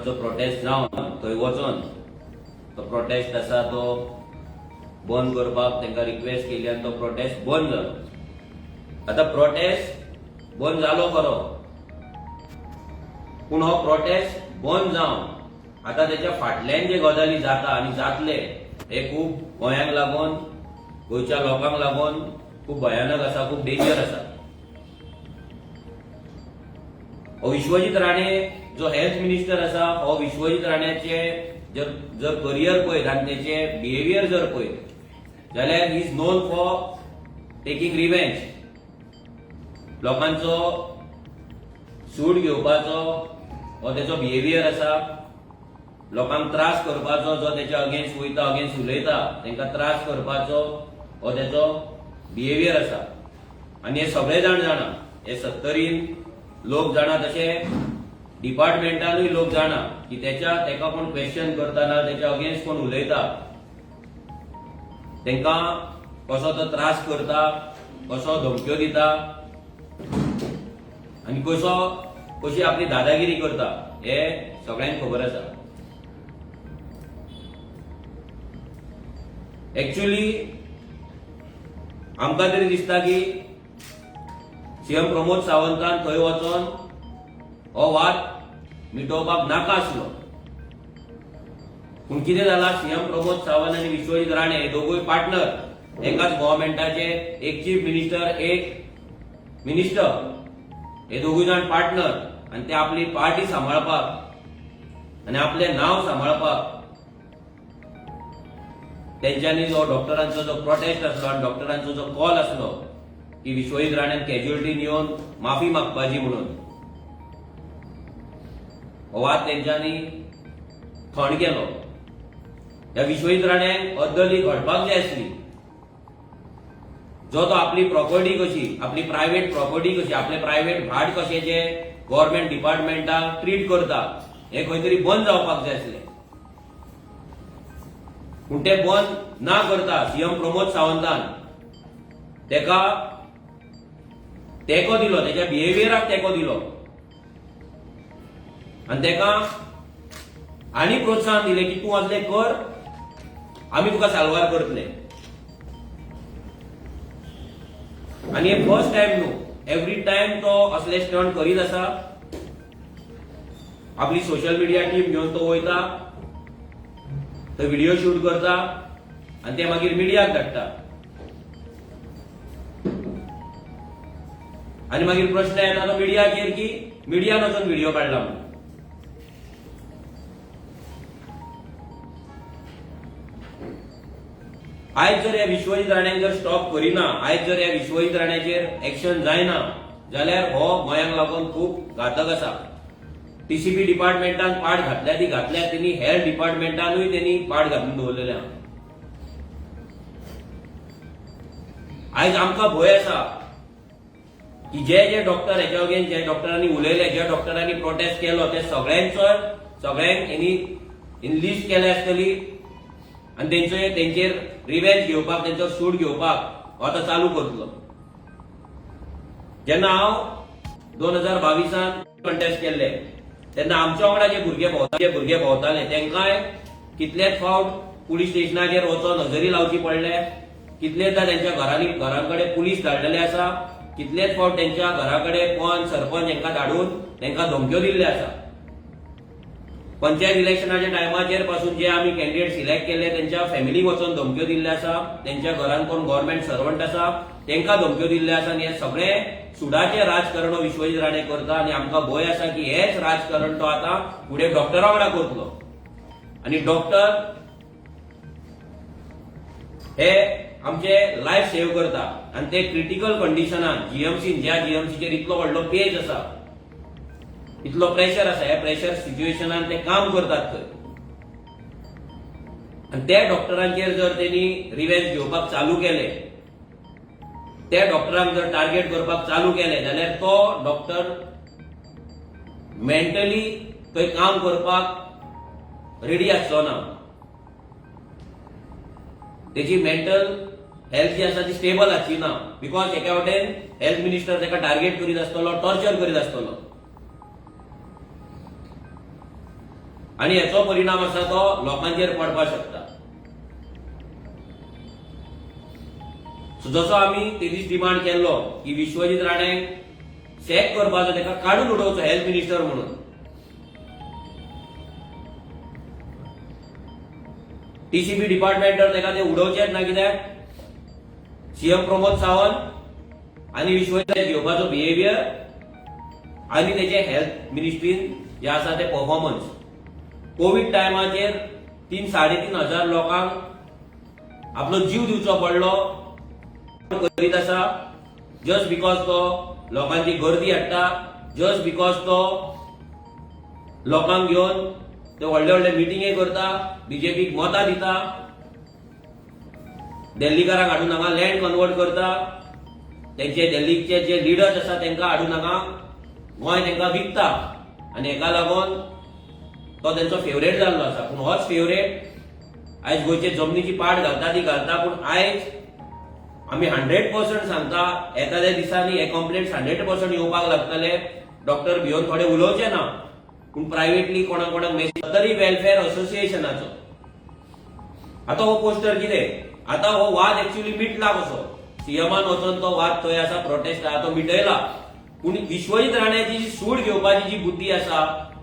मातसो प्रोटेस्ट जावन थंय वचोन तो प्रोटेस्ट आसा तो बंद करपाक तांकां रिक्वेस्ट केली आनी तो प्रोटेस्ट बंद जालो. आतां प्रोटेस्ट बंद जालो खरो, पूण हो प्रोटेस्ट बंद जावन आतां त्याच्या फाटल्यान जे गजाली जाता आनी जातले हे खूब गोंयांक लागून, गोंयच्या लोकांक लागून खूब भयानक आसा, खूब डेंजर आसा. हो विश्वजीत राणे जो हेल्थ मिनिस्टर आसा, हो विश्वजीत राण्याचे जर करियर पळयत आनी त्याचे बिहेवियर जर पळयत जाल्यार he is known for taking revenge. लोकांचो सूड घेवपाचो हो त्याचो बिहेवियर आसा. लोकांक त्रास करपाचो जो त्याच्या अगेन्स्ट वयता, अगेन्स्ट उलयता तांकां त्रास करपाचो हो त्याचो बिहेवियर आसा. आनी हे सगळे जाण जाणा, हे 70 लोक जाणा, तशे डिपार्टमेंटानूय लोक जाणा की तेका कोण क्वेश्चन करतना, त्याच्या अगेन्स्ट कोण उलयता तांकां कसो तो त्रास करता, कसो धमक्यो दिता आनी कशी आपली दादागिरी करता हे सगळ्यांक खबर आसा. एक्चुअली आमकां तरी दिसता की सीएम प्रमोद सावंतान थंय वचोन हो वाद मिटोवपाक नाका आसलो. पूण कितें जाला, सीएम प्रमोद सावंत आनी विश्वजीत राणे हे दोगूय पार्टनर, एकाच गव्हर्नमेंटाचे, एक चीफ मिनिस्टर, एक मिनिस्टर, हे दोगूय जाण पार्टनर, आनी ते आपली पार्टी सांबाळपाक आनी आपले नांव सांबाळपाक तेंच्यांनी जो डॉक्टरांचो जो प्रोटेस्ट आसलो आनी डॉक्टरांचो जो कॉल आसलो की विश्वजीत राण्यान कॅज्युअलिटीन येवन माफी मागपाची म्हणून, हो वाद तेंच्यांनी थंड केलो. ह्या विश्वजीत राण्याक अद्दली घडपाक जाय आसली. जो तो आपली प्रॉपर्टी कशी, आपली प्रायव्हेट प्रॉपर्टी कशी, आपले प्रायव्हेट भाट कशे जे गव्हर्नमेंट डिपार्टमेंटाक ट्रीट करता हे खंय तरी बंद जावपाक जाय आसले. पूण ते बंद ना करता सीएम प्रमोद सावंतान तेका तेको दिलो, त्याच्या बिहेवियराक तेको दिलो आनी तेका आनी प्रोत्साहन दिले की तूं असले कर, आमी तुका साल्वार करतले. आनी हे फर्स्ट टाइम न्हू, एवरी टाइम तो असले स्टंट करीत आसा. आपली सोशल मिडिया टीम घेवन तो वयता, तो व्हिडिओ शूट करता आनी ते मागीर मिडियाक धाडटा. आनी मागीर प्रश्न येता तो मिडियाचेर की मिडियान वचून व्हिडिओ काडला म्हणून. आयज जर ह्या विश्वजीत राण्याक जर स्टॉप करिना, आयज जर ह्या विश्वजीत राण्याचेर एक्शन जायना जाल्यार हो गोंयांक लागून खूब घातक आसा. टीसीपी डिपार्टमेंटान पाड घातल्या ती घातल्या, त्यांनी हेल्थ डिपार्टमेंटानूय त्यांनी पाड घालून दवरलेले आहा. आयज आमकां भंय आसा की जे डॉक्टर हेच्या अगेन्स्ट जे डॉक्टरांनी उलयले, ज्या डॉक्टरांनी प्रोटेस्ट केलो ते सगळ्यांक हेणी लिस्ट केल्या आसतली आनी तेंचेर रिवेंज घेवपाक, तेंचो सूड घेवपाक हो आतां चालू करतलो. जेन्ना हांव 2022 कंटेस्ट केल्ले तेन्ना आमच्या वांगडा जे भुरगे भोंवताले तेंकांय कितलेच फावट पुलीस स्टेशनाचेर वचोन हजेरी लावची पडले, कितलेदां तेंच्या घरांकडे पुलीस धाडलेले आसा, कितलेच फावट तेंच्या घराकडे पंच सरपंच हेंकां धाडून तेंकां धमक्यो दिल्ले आसा. पंचायत इलेक्शनाच्या टायमाचेर पासून जे आमी कॅन्डिडेट सिलेक्ट केले तेंच्या फॅमिलीक वचोन धमक्यो दिल्ले आसा, तेंच्या घरान कोण गव्हर्नमेंट सर्वंट आसा तेंकां धमक्यो दिल्ले आसा. आनी हे सगळे सुडाचे राजकारण विश्वजीत राणे करता आनी आमकां भंय आसा की हेच राजकारण तो आतां फुडें डॉक्टरा वांगडा करतलो. आनी डॉक्टर हे आमचे लायफ सेव्ह करता आनी ते क्रिटिकल कंडिशनान जीएमसीन, ज्या जीएमसीचेर इतलो व्हडलो पेज आसा, इतलो प्रेशर आसा, हे प्रेशर सिच्युएशनान ते काम करतात थंय. आनी त्या डॉक्टरांचेर जर तेणी रिवेंज घेवपाक चालू केले, त्या डॉक्टरांक जर टार्गेट करपाक चालू केले जाल्यार तो डॉक्टर मेंटली थंय काम करपाक रेडी आसचो ना. तेची मेंटल हेल्थ जी आसा ती स्टेबल आसची ना. बिकॉज एका वाटेन हेल्थ मिनिस्टर तेका टार्गेट करीत आसतलो, टॉर्चर करीत आसतलो. आणि याचो परिणाम आसा तो लोकांचेर पडपाक शकता. जसो आमी ते दीस डिमांड केल्लो की विश्वजीत राणेंक सॅक करपाचो, ताका काडून उडोवचो हेल्थ मिनिस्टर म्हणून. टीसीबी डिपार्टमेंटार ताका ते उडोवचेच ना, कित्याक सीएम प्रमोद सावंत आणि विश्वजीत घेवपाचो बिहेवियर आणि तेचे हेल्थ मिनिस्ट्रीन जे आसा ते परफॉर्मन्स. कोविड टायमाचेर 3-3.5 लोकांक आपलो जीव दिवचो पडलो करीत आसा, जस्ट बिकॉज तो लोकांची गर्दी हाडटा, जस्ट बिकॉज तो लोकांक घेवन ते व्हडले व्हडले मिटिंगे करता, बीजेपीक मतां दिता, दिल्लीकारांक हाडून हांगा लँड कन्वर्ट करता, तेंचे दिल्लीचे जे लिडर्स आसा तांकां हाडून हांगा गोंय तांकां विकता, आनी हेका लागून तो तेंचो फेवरेट जाल्लो आसा. पूण होच फेवरेट आयज गोंयचे जमनीची पाड घालता ती घालता. पूण आयज आमी 100% सांगता, एखाद्या दिसांनी हे कंप्लेंट्स 100% येवपाक लागतले. डॉक्टर भिवन थोडे उलोवचे ना, पूण प्रायव्हेटली कोणाक कोणाक मेसेज तरी वेलफेअर असोसिएशनाचो. आता हो पोस्टर कितें, आता हो वाद एक्चुअली मिटला कसो. सीएमान वचून तो वाद थंय आसा, प्रोटेस्ट आहा तो मिटयला. पूण विश्वजीत राण्याची सूड घेवपाची जी बुद्धी आसा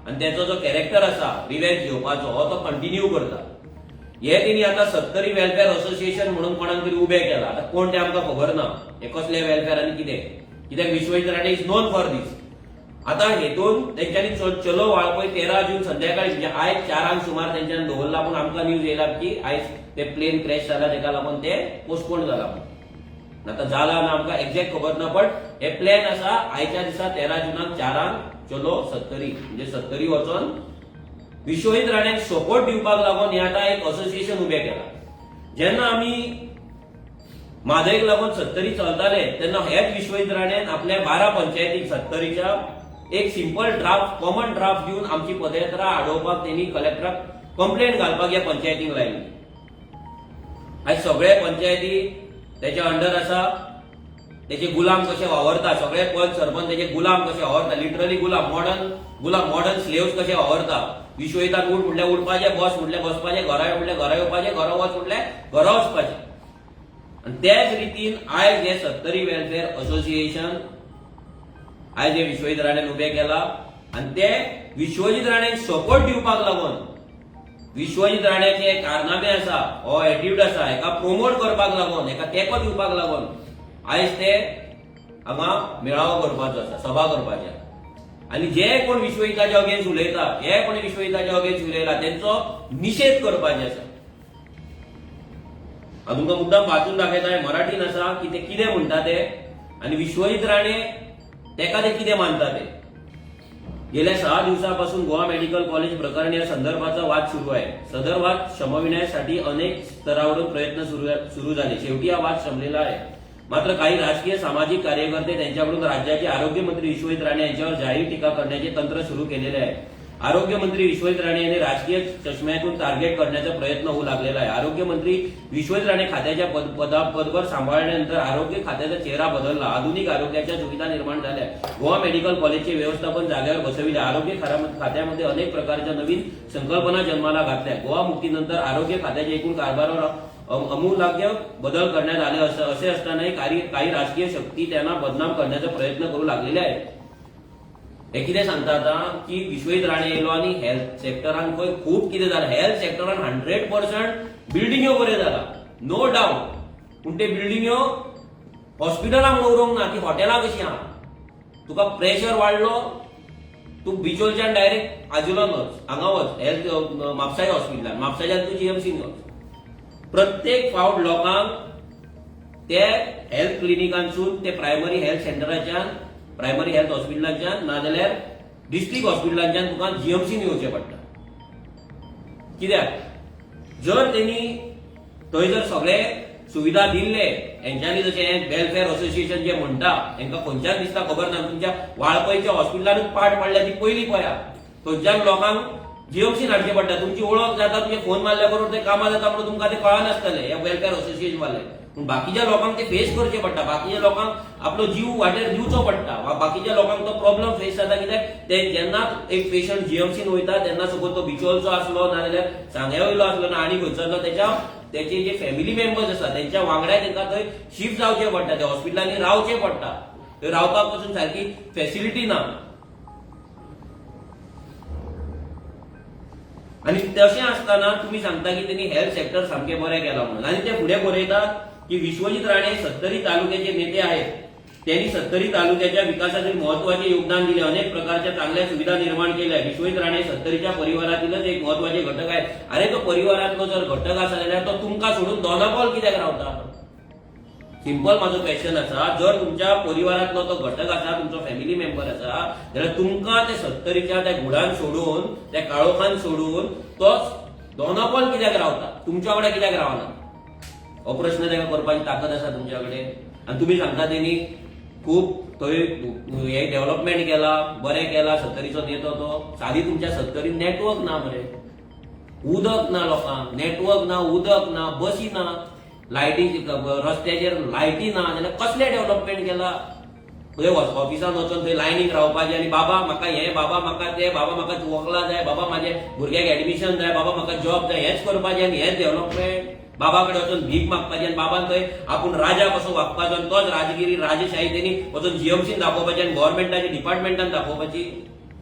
आनी त्याचो जो कॅरेक्टर आसा रिवेंज घेवपाचो, हो तो कंटिन्यू करता. हे तेणी आता सत्तरी वेलफेअर असोसिएशन म्हणून कोणाक तरी उबें केला. आता कोण ते आमकां खबर ना, हे कसले वेलफेअर आनी कितें, कित्याक Vishwajit Rane is known for this. आता हेतून तेंच्यांनी चलो वाळपय 13 जून संध्याकाळी म्हणजे आयज 4 सुमार तेंच्यांनी दवरला. पूण आमकां न्यूज येयला की आयज ते प्लेन क्रॅश जाला, तेका लागून ते पोस्टपोन जाला. आता जाला ना आमकां एक्झॅक्ट खबर ना, बट हे प्लॅन आसा आयच्या दिसा 13 जुनाक 4 चलो सत्तरी म्हणजे सत्तरी वचोन विश्वजीत राण्याक सपोर्ट दिवपाक लागून हे आता एक असोसिएशन उबें केला. जेन्ना आमी म्हादयक लागून सत्तरी चलताले तेन्ना हेच विश्वजीत राण्यान आपल्या 12 पंचायतीक सत्तरीच्या एक सिंपल ड्राफ्ट, कॉमन ड्राफ्ट दिवन आमची पदयात्रा आडोवपाक तेणी कलेक्टराक कंप्लेंट घालपाक ह्या पंचायतीक लायली. आयज सगळे पंचायती त्याच्या अंडर आसा, त्याचे गुलाम कशे वावरता, सगळे पंच सरपंच त्याचे गुलाम कशे वावरता, लिटरली गुलाम, मॉडर्न स्लेव्स कशे वावरता. विश्वजिताक उठ म्हटल्यार उठपाचे, बस म्हटल्यार बसपाचे, घरा यो म्हटल्यार घरा येवपाचे, घरा वच म्हटल्यार घरा वचपाचे. आणि त्याच रितीन आयज हे सत्तरी वेलफेअर असोसिएशन आयज हे विश्वजीत राण्यान उबें केला. आणि ते विश्वजीत राण्याक सपोर्ट दिवपाक लागून, विश्वजीत राण्याचे कारनामे आसा, हो एटिट्यूड आसा, हेका प्रोमोट करपाक लागून, हेका तेंको दिवपाक लागून आयज ते हांगा मेळावो करपाचो आसा, सभा करपाची. आणि जे कोण विश्वजिताच्या अगेन्स्ट उलयता, हे कोणी विश्वजिताच्या अगेन्स्ट उलयला तेंचो निषेध करपाचे आसा. हांव तुमकां मुद्दाम वाचून दाखयता, मराठीन आसा की ते कितें म्हणटा ते, आणि विश्वजीत राणे तेका ते कितें मानता ते. गेल्या 6 दिवसांपासून गोवा मेडिकल कॉलेज प्रकरण या संदर्भाचा वाद सुरू आहे. सदर वाद शमविण्यासाठी अनेक स्तरावरून प्रयत्न सुरू झाले. शेवटी हा वाद शमलेला आहे. मात्र काही राजकीय सामाजिक कार्यकर्ते त्यांच्याकडून राज्याचे आरोग्यमंत्री विश्वजीत राणे यांच्यावर जाहीर टीका करण्याचे तंत्र सुरू केलेले आहे. आरोग्यमंत्री विश्वजीत राणे यांनी राजकीय चष्म्यातून टार्गेट करण्याचा प्रयत्न होऊ लागलेला आहे. आरोग्यमंत्री विश्वजीत राणे खात्याच्या पदभार सांभाळल्यानंतर आरोग्य खात्याचा चेहरा बदलला. आधुनिक आरोग्याच्या सुविधा निर्माण झाल्या. गोवा मेडिकल कॉलेजचे व्यवस्थापन जागेवर बसविले. आरोग्य खात्यामध्ये अनेक प्रकारच्या नवीन संकल्पना जन्माला घातल्या. गोवा मुक्तीनंतर आरोग्य खात्याच्या एकूण कारभारावर अमूलाग्य बदल करण्यात आले. असे असतानाही काही राजकीय शक्ती त्यांना बदनाम करण्याचा प्रयत्न करू लागलेले आहेत. हे कितें सांगता आता की विश्वजीत राणे येयलो आणि हेल्थ सेक्टरान खंय खूब कितें जालां. हेल्थ सेक्टरान 100% बिल्डिंग्यो बऱ्यो जाला, नो डाउट. पूण ते बिल्डिंग्यो हॉस्पिटलांक दवरूंक ना, ती हॉटेलां कशी आहा. तुका प्रेशर वाडलो, तू बिचोलच्यान डायरेक्ट आजुलान वच, हांगा वच हेल्थ म्हापसाय हॉस्पिटलान, म्हापसाच्यान तू जीएमसीन वच. प्रत्येक फावट लोकांक ते हेल्थ क्लिनिकांसून, ते प्रायमरी हेल्थ सेंटराच्यान, प्रायमरी हेल्थ हॉस्पिटलांच्यान नाजाल्यार डिस्ट्रिक्ट हॉस्पिटलांच्यान तुका जीएमसीन येवचें पडटा. कित्याक जर तेणी थंय जर सगळे सुविधा दिल्ले, हेंच्यांनी जशें वेलफेअर असोसिएशन जे म्हणटा, हेंकां खंयच्याच दिसता खबर ना. तुमच्या वाळपयच्या हॉस्पिटलानूच पाड पडल्या ती पयली पळया. थंयच्यान लोकांक जीएमसीन हाडचें पडटा. तुमची ओळख जाता, तुमचे फोन मारल्या बरोबर ते कामां जाता म्हणून तुमकां ते कळनासतलें. हे वेलफेअर असोसिएशन वाले पूण बाकीच्या लोकांक ते फेस करचे पडटा, बाकीच्या लोकांक आपलो जीव वाटेर दिवचो पडटा, वा बाकीच्या लोकांक तो प्रॉब्लेम फेस जाता. कित्याक ते जेन्ना एक पेशंट जीएमसीन वयता तेन्ना सपोज तो बिचोलचो आसलो नाजाल्यार सांग्या वयलो आसलो ना आनी खंयचो त्याचे जे फॅमिली मेंबर्स आसा त्यांच्या वांगडा तांकां थंय शिफ्ट जावचें पडटा, त्या हॉस्पिटलांनी रावचें पडटा. थंय रावपाक पासून सारकी फॅसिलिटी ना. आणि तशें आसतना तुम्ही सांगता की त्यांनी हेल्थ सेक्टर सामकें बरें केलां म्हणून, आणि ते फुडें बरयतात की विश्वजीत राणे 70 तालुक्याचे नेते आहेत, त्यांनी 70 तालुक्याच्या विकासातील महत्वाचे योगदान दिले, अनेक प्रकारच्या चांगल्या सुविधा निर्माण केल्या. विश्वजीत राणे 70च्या परिवारातीलच एक महत्वाचे घटक आहेत. अरे तो परिवारातलो जर घटक आसा जाल्यार तो तुमकां सोडून दोनापावल कित्याक रावता? सिंपल माझो क्वेश्चन आसा, जर तुमच्या परिवारातलो तो घटक आसा, तुमचो फॅमिली मेंबर आसा, जाल्यार तुमकां ते 70च्या त्या गुडान सोडून, त्या काळोखान सोडून तोच दोनापावल कित्याक रावता? तुमच्या कडेन कित्याक रावना? हो प्रश्न ताका करपाची ताकद आसा तुमच्या कडेन. आणि तुम्ही सांगता तेणी खूप थंय हे डेव्हलपमेंट केला, बरें केला, 70चो नेतो तो. सादी तुमच्या 70रीन नेटवर्क ना मरे, उदक ना लोकांक, नेटवर्क ना, उदक ना, बसी ना, लायटी रस्त्याचेर लायटी ना, जाल्यार कसले डेव्हलपमेंट केला? थंय ऑफिसान वचून थंय लायनीक रावपाचें आनी बाबा म्हाका हें, बाबा म्हाका तें, बाबा म्हाका वखलां जाय, बाबा म्हाजे भुरग्याक एडमिशन जाय, बाबा म्हाका जॉब जाय, हेच करपाचें आनी हेच डेव्हलपमेंट. बाबा कडेन वचून भीक मागपाची आनी बाबान थंय आपूण राजा कसो वागपाचो आनी तोच राजगिरी राजशाही तेणी वचून जीएमसीन दाखोवपाची आनी गव्हर्नमेंटाच्या डिपार्टमेंटान दाखोवपाची.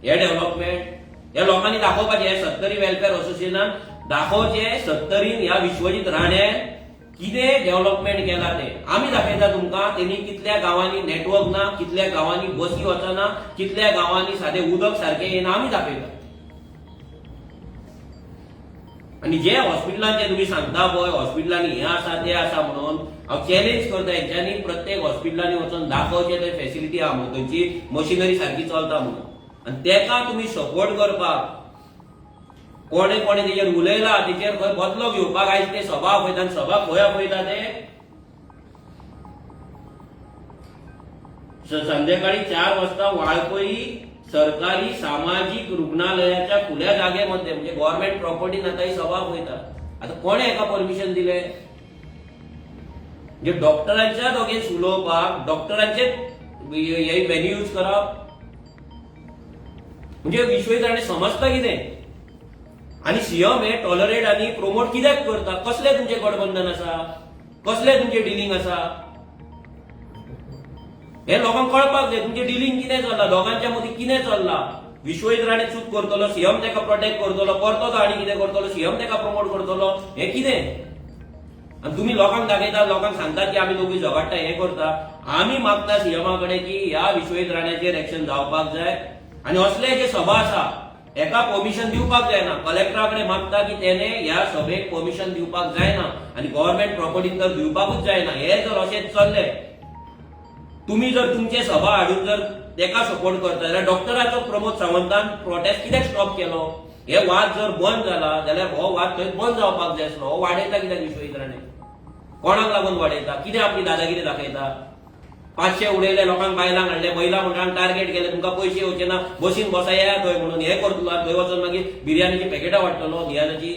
हे डेव्हलपमेंट हे लोकांनी दाखोवपाचें. हे 70 वेलफेअर असोसिएशनान दाखोवचें 70रीन ह्या विश्वजीत राणे कितें डेव्हलपमेंट केला ते आम्ही दाखयता तुमकां. तेणी कितल्या गावांनी नेटवर्क ना, कितल्या गावांनी बसी वचना, कितल्या गावांनी साधे उदक सारखे येना, आम्ही दाखयता. आणि जे हॉस्पिटलांचे तुम्ही सांगता पळय, हॉस्पिटलांनी हे आसा ते आसा म्हणून हांव चॅलेंज करता, हेंच्यांनी प्रत्येक हॉस्पिटलांनी वचून दाखोवचें थंय फॅसिलिटी आहा म्हणून, थंयची मशिनरी सारखी चलता म्हणून. आणि तेका तुम्ही सपोर्ट करपाक कोणे कोणे तेजेर उलयला, तेजेर खंय बदलो घेवपाक आयज ते सभा आपयता. आनी सभा खंय आपयता ते संध्याकाळी 4 वाजता वाळपई सरकारी सामाजिक रुग्णालयाच्या खुल्या जागेमध्ये, म्हणजे गव्हर्नमेंट प्रॉपर्टीन आता ही सभा आपयता. आता कोणे एका परमिशन दिले? म्हणजे डॉक्टरांच्याच अगेन्स्ट उलोवपाक, डॉक्टरांचे हे व्हेन्यू यूज करप, म्हणजे विश्वजीत राणे समजता कितें? आणि सीएम हे टॉलरेट आणि प्रोमोट कित्याक करता? कसले तुमचे गठबंधन आसा? कसले तुमचे डिलिंग आसा? हे लोकांक कळपाक जाय तुमचे डिलिंग कितें चल्ला, दोगांच्या मदीं कितें चल्ला. विश्वजीत राणे चूक करतलो, सीएम तेका प्रोटेक्ट करतलो, परतो तो आनी कितें करतलो, सीएम तेका प्रमोट करतलो, हे कितें? आणि तुम्ही लोकांक दाखयता, लोकांक सांगतात की आम्ही दोघी झगडटा, हे करता. आम्ही मागता सीएमा कडेन की ह्या विश्वजीत राण्याचेर एक्शन जावपाक जाय. आणि असले जे सभा आसा एका परमिशन दिवपाक जायना. कलेक्टराकडे मागता की त्याने ह्या सभेक परमिशन दिवपाक जायना आणि गव्हर्नमेंट प्रॉपर्टीन तर दिवपाकूच जायना. हे जर अशेंच चल्ले, तुम्ही जर तुमचे सभा हाडून जर तेका सपोर्ट करता, जाल्यार डॉक्टराचो प्रमोद सावंतान प्रोटेस्ट कित्याक स्टॉप केलो? हे वाद जर बंद जाला जाल्यार हो वाद थंय बंद जावपाक जाय आसलो. हो वाडयता कित्याक विश्वजीत राणे? कोणाक लागून वाडयता? कितें आपली दादागिरी दाखयता? 500 उडयले, लोकांक बायलांक हाडले, महिला मंडळान टार्गेट केले, तुमकां पयशे येवचे ना, बसीन बसाया थंय म्हणून हे करतलो. थंय वचून मागीर बिर्याणीची पॅकेटां वाडटलो धियानाची.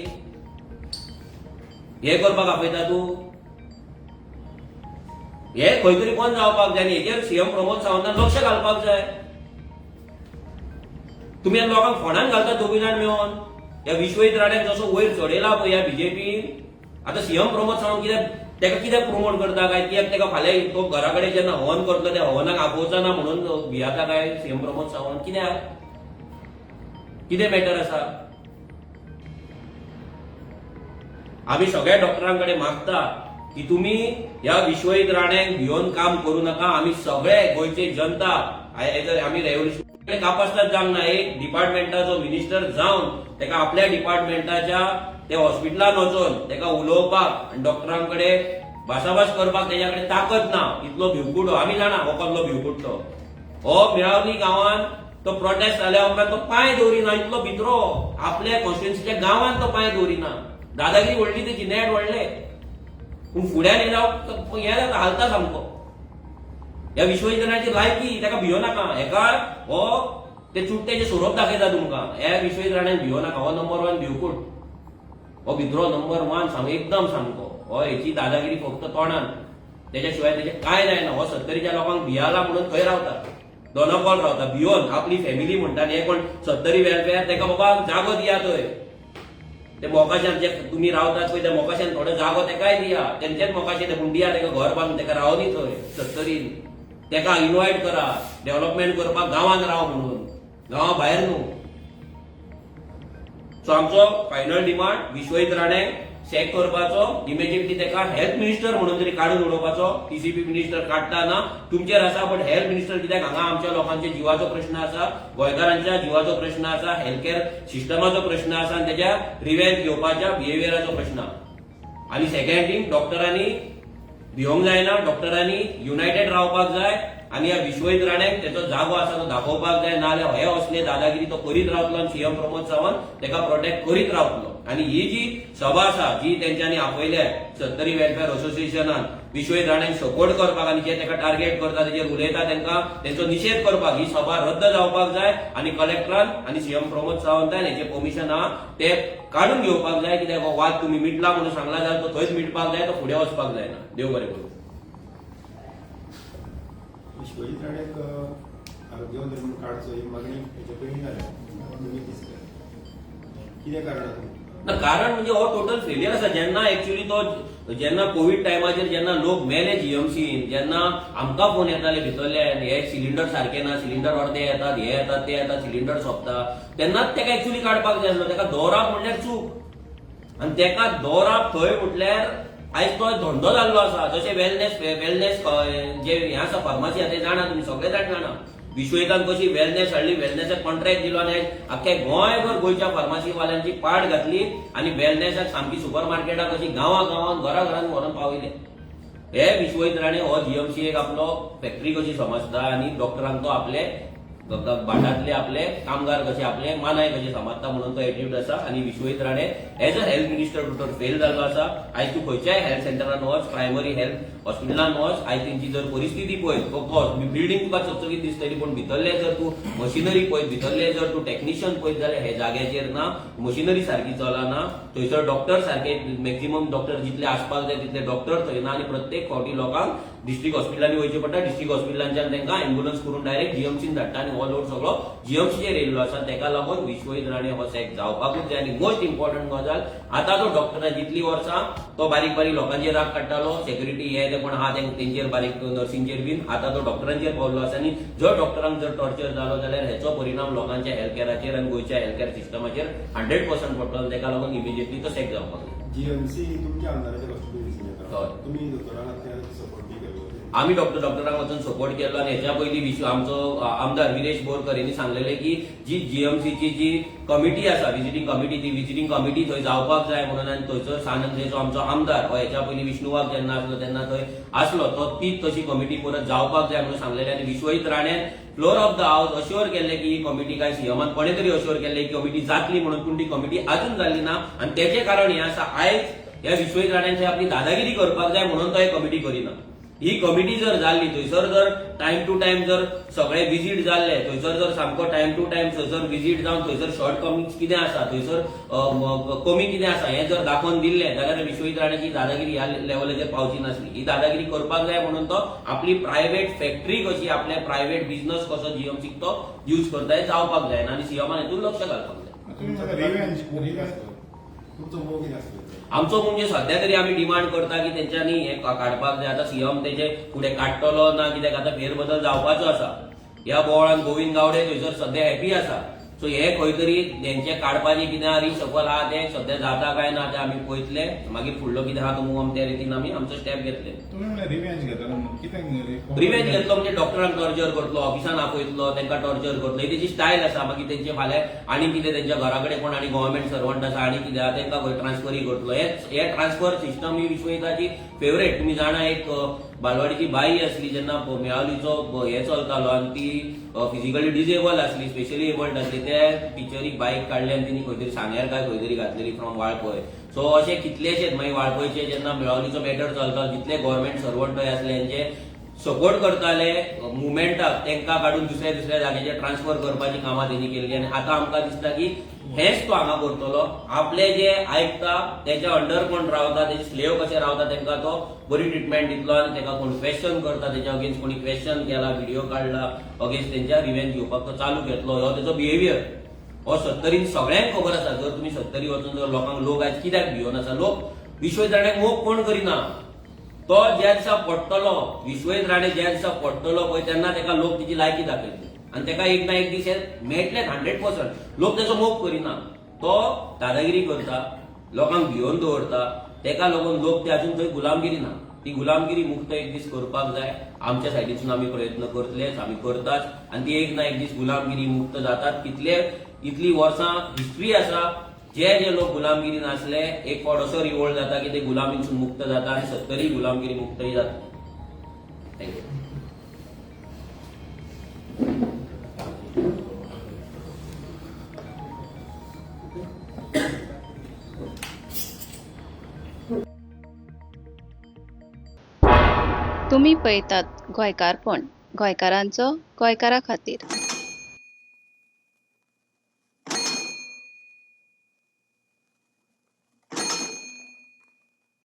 हे करपाक आपयता तूं? हे खंय तरी बंद जावपाक जाय आनी हेजेर सीएम प्रमोद सावंतान लक्ष घालपाक जाय. तुम्ही लोकांक फोंडान घालता दोगूय जाण मेळोन. ह्या विश्वजीत राण्याक जसो वयर चडयला पळय ह्या बीजेपीन, आता सीएम प्रमोद सावंत कित्याक तेका कित्याक प्रमोट करता काय? कित्याक तेका फाल्यां तो घरा कडेन जेन्ना हवन करतलो त्या हवनाक आपोवचा ना म्हणून भियाता काय सीएम प्रमोद सावंत? कित्याक? कितें मॅटर आसा? आम्ही सगळ्या डॉक्टरांकडे मागता की तुम्ही ह्या विश्वजीत राण्याक भिवन काम करू नका. आम्ही सगळे गोंयचे जनता आम्ही रेव्होल्युशन कापासतात जावंक ना. एक डिपार्टमेंटाचो मिनिस्टर जावन तेका आपल्या डिपार्टमेंटाच्या त्या हॉस्पिटलान वचून तेका उलोवपाक आनी डॉक्टरांकडे भासाभास करपाक तेच्या कडेन ताकद ना. इतलो भिवकुटो आमी जाणा हो कसलो भिवकुटो. हो मिळावली गांवांत तो प्रोटेस्ट जाल्या उपरांत तो पांय दवरिना. इतलो भितरो आपल्या कॉन्स्टिट्युएन्सीच्या गांवांत तो पांय दवरिना. दादागिरी व्हडली तेची, नेट व्हडले, पूण फुड्यान येयला हे जाता, हालता सामको. ह्या विश्वजीत राण्याची लायकी, तेका भियो नाका. हेका हो ते चुट्टेचे सोरोप दाखयता तुमकां. ह्या विश्वजीत राण्याक भियो नाका. हो नंबर 1 भिवकूट. हो भितरो नंबर 1 एकदम सामको. हो हेची दादागिरी फक्त तोंडान. त्याच्या शिवाय त्याचे काय जायना. हो 70च्या लोकांक भियाला म्हणून खंय रावता, दोनापावल रावता, भियोन आपली फॅमिली म्हणटा. हे कोण 70 वेलफेअर ताका बाबा जागो दिया थंय. ते मोकाशान जे तुम्ही रावतात पळय त्या मोकाशान थोडो जागो तेकाय दिया. तेंचेच मोकाशे ते हुंडिया ताका घर बांदून ताका रावनी थंय 70रीन. ताका इन्वायट करा, डेव्हलपमेंट करपाक गांवांत राव म्हणून, गांवा भायर न्हू. सो आमचो फायनल डिमांड विश्वजीत राणेंक सॅक करपाचो, इमिजिएटली ताका हेल्थ मिनिस्टर म्हणून तरी काढून उडोवपाचो. टीसीपी मिनिस्टर काडटाना तुमचेर आसा, पण हेल्थ मिनिस्टर कित्याक हांगा आमच्या लोकांच्या जिवाचो प्रश्न आसा, गोंयकारांच्या जिवाचो प्रश्न आसा, हेल्थ केअर सिस्टमाचो प्रश्न आसा, आनी त्याच्या रिव्हेंज घेवपाच्या बिहेवियराचो प्रश्न. आनी सेकंड थिंग, डॉक्टरांनी भिवंक जायना, डॉक्टरांनी युनायटेड रावपाक जाय. आनी ह्या विश्वजीत राणेंक त्याचो जागो आसा तो दाखोवपाक जाय. नाजाल्यार हे असले दादागिरी तो करीत रावतलो आनी सीएम प्रमोद सावंत ताका प्रोटेक्ट करीत रावतलो. आनी ही जी सभा आसा जी तेंच्यांनी आपयल्या 70 वेलफेअर असोसिएशनान विश्वजीत राणेंक सपोर्ट करपाक आनी जे ताका टार्गेट करता तेजेर उलयता तांकां तेंचो निशेध करपाक ही सभा रद्द जावपाक जाय. आनी कलेक्टरान आनी सीएम प्रमोद सावंतान हेचे परमिशन आहा ते काडून घेवपाक जाय. कित्याक हो वाद तुम्ही मिटला म्हणून सांगला जाल्यार तो थंयच मिटपाक जाय, तो फुडें वचपाक जायना. देव बरें करूं. विश्वजीत राणेक आरोग्य मंत्री म्हणून काडचो ही मागणी हेच्या पयलीं जाल्या, कितें कारण? कारण म्हणजे हो टोटल फेलियर आसा. जेन्ना एक्चुअली तो जेन्ना कोविड टायमाचेर जेन्ना लोक मेले जीएमसीन, जेन्ना आमकां फोन येताले भितरल्यान हे सिलिंडर सारखे ना, सिलिंडर अर्दे येतात, हे येतात, ते येतात, सिलिंडर सोंपता, तेन्नाच ताका एक्चुअली काडपाक जाय आसलो. ताका दवराप म्हणल्यार चूक. आनी ताका दवराप थंय म्हटल्यार आयज तो धंदो जाल्लो आसा. जशे वेलनेस जे हे आसा फार्मासी आसा ते जाणा तुमी, सगळे जाण जाणा. विश्वजितान कशी वेलनेस हाडली, वेलनेसाक कॉन्ट्रॅक्ट दिलो आनी आख्या गोंयभर गोंयच्या फार्मासीवाल्यांची पाड घातली आनी वेलनेसाक सामकी सुपर मार्केटां कशी गांवां गांवांत घराघरांत व्हरून पावयले. हे विश्वजीत राणे हो जीएमसीएक आपलो फॅक्टरी कशी समजता आनी डॉक्टरांक तो आपले भाटातले आपले कामगार कसे आपले मानाय कसे समजता म्हणून तो एटिट्यूड आसा. आनी Vishwajit Rane as a health minister total fail जाल्लो आसा. आयज तूं खंयच्याय हेल्थ सेंटरान वच, प्रायमरी हेल्थ हॉस्पिटलान वच, आयज तेंची जर परिस्थिती पळय, बिल्डिंग तुका चकचकीत दिसतली, पण भितरले जर तूं मशिनरी पळयत, भितरले जर तूं टेक्निशियन पळयत जाल्यार हे जाग्याचेर ना, मशिनरी सारखी चलना. थंयसर डॉक्टर सारखे मॅक्झिमम डॉक्टर जितले आसपाक जाय तितले डॉक्टर थंय ना. आनी प्रत्येक फावटी लोकांक डिस्ट्रिक्ट हॉस्पिटलांनी वयचें पडटा. डिस्ट्रिक्ट हॉस्पिटलांच्यान तांकां एम्ब्युलन्स करून डायरेक्ट जीएमसीन धाडटा आनी हो लोड सगळो जीएमसीचेर येयल्लो आसा. ताका लागून विश्वजीत राणे हो सॅक जावपाकूच जाय. आनी मोस्ट इम्पॉर्टंट गजाल, आतां तो डॉक्टरां जितली वर्सां तो बारीक बारीक लोकांचेर राग काडटालो, सेक्युरिटी हे ते कोण आहा तेंचेर बारीक नर्सींचेर बीन, आतां तो डॉक्टरांचेर पावल्लो आसा. आनी जर डॉक्टरांक जर टॉर्चर जालो जाल्यार हेचो परिणाम लोकांच्या हेल्थ केअराचेर आनी गोंयच्या हेल्थ केअर सिस्टमाचेर 100% पडटलो. ताका लागून इमिजिएटली तो सॅक जावपाक जाय. जीएमसी तुमच्या आमदाराच्या कस्टडींत दिसून येता. तुमी दोतोरांक सपोर्ट केलो? आम्ही डॉक्टरांक वचून सपोर्ट केलो. आनी हेच्या पयलीं आमचो आमदार विरेश बोरकर यांनी सांगलेले की जी जीएमसीची जी कमिटी आसा, विजिटींग कमिटी, ती विजिटींग कमिटी थंय जावपाक जाय म्हणून. आनी थंयसर सानंदेचो आमचो आमदार हो हेच्या पयलीं विष्णुवाग जेन्ना आसलो तेन्ना थंय आसलो, तो तीच तशी कमिटी परत जावपाक जाय म्हणून सांगलेले. आनी विश्वजीत राणेन floor of the house assure केले की ही कमिटी काय सीएमान कोणे तरी अश्योर केले की कमिटी जातली म्हणून, पूण ती कमिटी अजून जाल्ली ना. आनी तेचे कारण हे आसा, आयज ह्या विश्वजीत राणेंची आपली दादागिरी करपाक जाय म्हणून तो हे कमिटी करिना. ही कमिटी जर जाल्ली, थंयसर जर टाइम टू टाइम जर सगळे विजीट जाल्ले, थंयसर जर सामको टाइम टू टाइम थंयसर विजीट जावन थंयसर शॉर्ट कमिंग्स कितें आसा, थंयसर कमी कितें आसा हें जर दाखोवन दिल्लें जाल्यार विश्वजीत राणेची दादागिरी ह्या लेवलाचेर पावची नासली. ही दादागिरी करपाक जाय म्हणून तो आपली प्रायव्हेट फॅक्टरी कशी, आपले प्रायव्हेट बिझनस कसो जीएमसीक तो यूज करता हे जावपाक जायना. आनी सीएमान हेतून लक्ष घालपाक जाय. आमचो म्हणजे सध्या तरी आम्ही डिमांड करता की तेंच्यांनी हे काडपाक जाय. आतां सीएम तेजे फुडें काडटलो ना, कित्याक आतां फेरबदल जावपाचो आसा. ह्या बोवाळान गोविंद गावडे थंयसर सध्या हॅपी आसा. सो हे खंय तरी तेंचे काडपाची कितें रिसफल आहा ते सध्या जाता काय ना ते आमी पळयतले. मागीर फुडलो कितें आहा तो मूव त्या रितीन आमी आमचो स्टेप घेतले. रिवेंज घेतलो म्हणजे डॉक्टरांक टॉर्चर करतलो, ऑफिसान आपयतलो, तांकां टॉर्चर करतलो, ही तेची स्टायल आसा. मागीर तेंचे फाल्यां आनी कितें तेंच्या घरा कडेन कोण आनी गव्हर्नमेंट सर्वंट आसा आनी कितें आहा तांकां खंय ट्रान्सफरी करतलो. हे ट्रान्सफर सिस्टम ही विश्वजिताची फेवरेट. तुमी जाणा एक बालवाडीची बाई आसली जेन्ना मेळावलीचो हे चलतालो आनी ती फिजिकली डिजेबल आसली, स्पेशली एबल्ड आसली, ते टिचरीक बाईक काडली आनी तिणी खंय तरी सांग्यार काय खंय तरी घातलेली फ्रॉम वाळपय. सो अशे कितलेशेच मागीर वाळपयचे जेन्ना मेळावलीचो मॅटर चलता, जितले गव्हर्नमेंट सर्वंट आसले हेंचे सपोर्ट करताले मुवमेंटाक तांकां काडून दुसऱ्या दुसऱ्या जाग्याचेर ट्रान्सफर करपाची कामां तेणी केल्ली आनी आतां आमकां दिसता की हेच तो हांगा करतलो आपले जे आयकता तेच्या अंडर कोण रावता तेजे स्लेव कशे रावता तांकां तो बरी ट्रिटमेंट दितलो आनी ताका कोण क्वेश्चन करता तेच्या अगेन्स्ट कोणी क्वेश्चन केला व्हिडिओ काडला अगेन्स्ट तेंच्या रिवेंज घेवपाक तो चालू घेतलो हो तेजो बिहेवियर हो सत्तरीन सगळ्यांक खबर आसा जर तुमी सत्तरी वचून जर लोकांक लोक आयज कित्याक भिवन आसा लोक विश्वजीत राणे मोग कोण करिना तो ज्या दिसा पडटलो विश्वजीत राणे ज्या दिसा पडटलो पळय तेन्ना ताका लोक तेची लायकी दाखयतले आनी ताका एक ना एक दीस हे मेळटलेच 100%. लोक तेचो मोग करिना तो दादागिरी करता लोकांक भिवन दवरता तेका लागून लोक ते अजून थंय गुलामगिरी ना ती गुलामगिरी मुक्त एक दीस करपाक जाय आमच्या सायडीसून आमी प्रयत्न करतलेच आमी करतात आनी ती एक ना एक दीस गुलामगिरी मुक्त जातात इतली वर्सां हिस्ट्री आसा जे लोक गुलामगिरी नासले एक फावट असो रिवोल्ट जाता की ते गुलामीसून मुक्त जाता आनी सत्तरी गुलामगिरी मुक्तही जाता. थँक्यू. तुम्ही पळयतात गोंयकारपण गोंयकारांचो गोंयकारा खातीर.